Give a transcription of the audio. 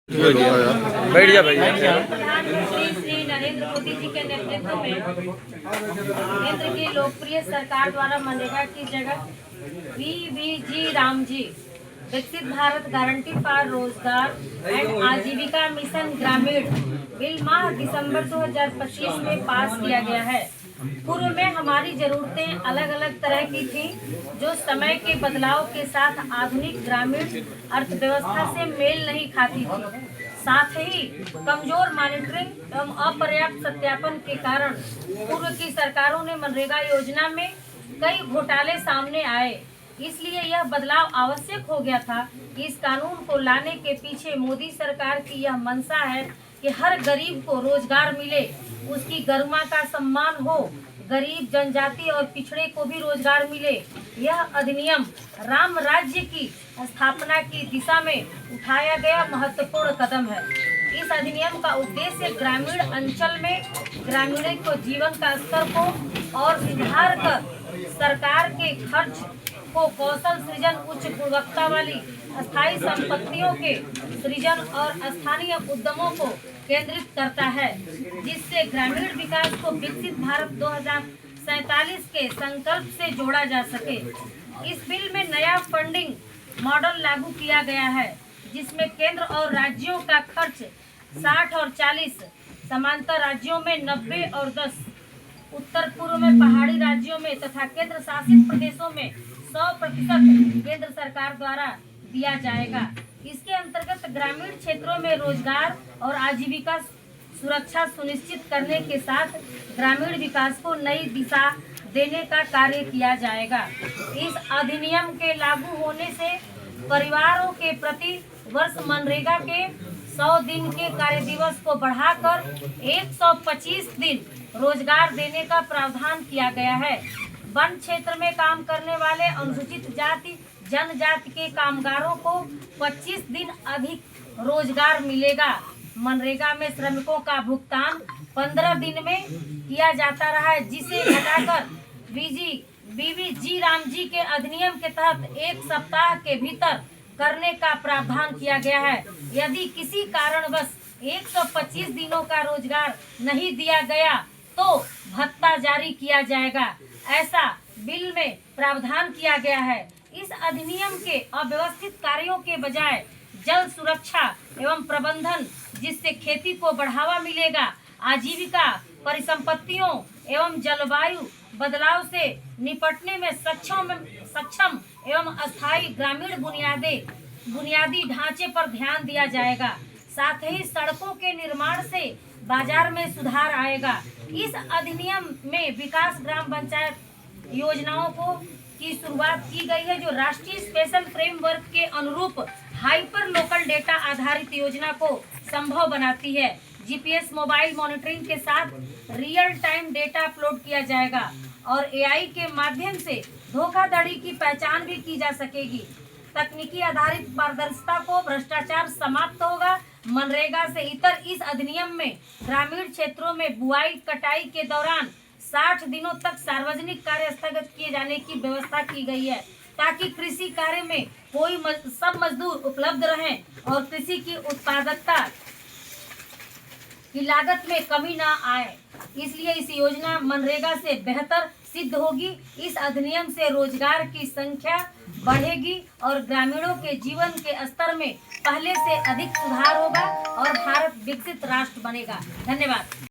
बैठ जा भैया। प्रधानमंत्री श्री नरेंद्र मोदी जी के नेतृत्व में केंद्र की लोकप्रिय सरकार द्वारा मनरेगा की जगह वीबीजी रामजी विकसित भारत गारंटी फॉर रोजगार एंड आजीविका मिशन ग्रामीण बिल माह दिसंबर 2025 में पास किया गया है। पूर्व में हमारी जरूरतें अलग अलग तरह की थी, जो समय के बदलाव के साथ आधुनिक ग्रामीण अर्थव्यवस्था से मेल नहीं खाती थी। साथ ही कमजोर मॉनिटरिंग एवं अपर्याप्त सत्यापन के कारण पूर्व की सरकारों ने मनरेगा योजना में कई घोटाले सामने आए। इसलिए यह बदलाव आवश्यक हो गया था। इस कानून को लाने के पीछे मोदी सरकार की यह मंशा है कि हर गरीब को रोजगार मिले, उसकी गरिमा का सम्मान हो, गरीब जनजाति और पिछड़े को भी रोजगार मिले। यह अधिनियम राम राज्य की स्थापना की दिशा में उठाया गया महत्वपूर्ण कदम है। इस अधिनियम का उद्देश्य ग्रामीण अंचल में ग्रामीणों को जीवन का स्तर को और सुधार कर सरकार के खर्च को कौशल सृजन, उच्च गुणवत्ता वाली अस्थायी संपत्तियों के सृजन और स्थानीय उद्यमों को केंद्रित करता है, जिससे ग्रामीण विकास को विकसित भारत 2047 के संकल्प से जोड़ा जा सके। इस बिल में नया फंडिंग मॉडल लागू किया गया है, जिसमें केंद्र और राज्यों का खर्च 60 और 40, समांतर राज्यों में 90 और 10, उत्तर पूर्व में पहाड़ी राज्यों में तथा केंद्र शासित प्रदेशों में 100% केंद्र सरकार द्वारा दिया जाएगा। इसके अंतर्गत ग्रामीण क्षेत्रों में रोजगार और आजीविका सुरक्षा सुनिश्चित करने के साथ ग्रामीण विकास को नई दिशा देने का कार्य किया जाएगा। इस अधिनियम के लागू होने से परिवारों के प्रति वर्ष मनरेगा के 100 दिन के कार्य दिवस को बढ़ाकर 125 दिन रोजगार देने का प्रावधान किया गया है। वन क्षेत्र में काम करने वाले अनुसूचित जाति जनजाति के कामगारों को 25 दिन अधिक रोजगार मिलेगा। मनरेगा में श्रमिकों का भुगतान 15 दिन में किया जाता रहा है, जिसे घटाकर वीबीजी रामजी के अधिनियम के तहत 1 सप्ताह के भीतर करने का प्रावधान किया गया है। यदि किसी कारणवश 125 दिनों का रोजगार नहीं दिया गया तो भत्ता जारी किया जाएगा। ऐसा बिल में प्रावधान किया गया है। इस अधिनियम के अव्यवस्थित कार्यों के बजाय जल सुरक्षा एवं प्रबंधन, जिससे खेती को बढ़ावा मिलेगा, आजीविका, परिसंपत्तियों एवं जलवायु बदलाव से निपटने में सक्षम एवं अस्थायी ग्रामीण बुनियादी ढांचे पर ध्यान दिया जाएगा। साथ ही सड़कों के निर्माण से बाजार में सुधार आएगा। इस अधिनियम में विकास ग्राम पंचायत योजनाओं की शुरुआत की गई है, जो राष्ट्रीय स्पेशल फ्रेमवर्क के अनुरूप हाइपर लोकल डेटा आधारित योजना को संभव बनाती है। जीपीएस मोबाइल मॉनिटरिंग के साथ रियल टाइम डेटा अपलोड किया जाएगा और एआई के माध्यम से धोखाधड़ी की पहचान भी की जा सकेगी। तकनीकी आधारित पारदर्शिता को भ्रष्टाचार समाप्त होगा। मनरेगा से इतर इस अधिनियम में ग्रामीण क्षेत्रों में बुआई कटाई के दौरान 60 दिनों तक सार्वजनिक कार्य स्थगित किए जाने की व्यवस्था की गई है, ताकि कृषि कार्य में सब मजदूर उपलब्ध रहें और कृषि की उत्पादकता की लागत में कमी न आए। इसलिए इस योजना मनरेगा से बेहतर सिद्ध होगी। इस अधिनियम से रोजगार की संख्या बढ़ेगी और ग्रामीणों के जीवन के स्तर में पहले से अधिक सुधार होगा और भारत विकसित राष्ट्र बनेगा। धन्यवाद।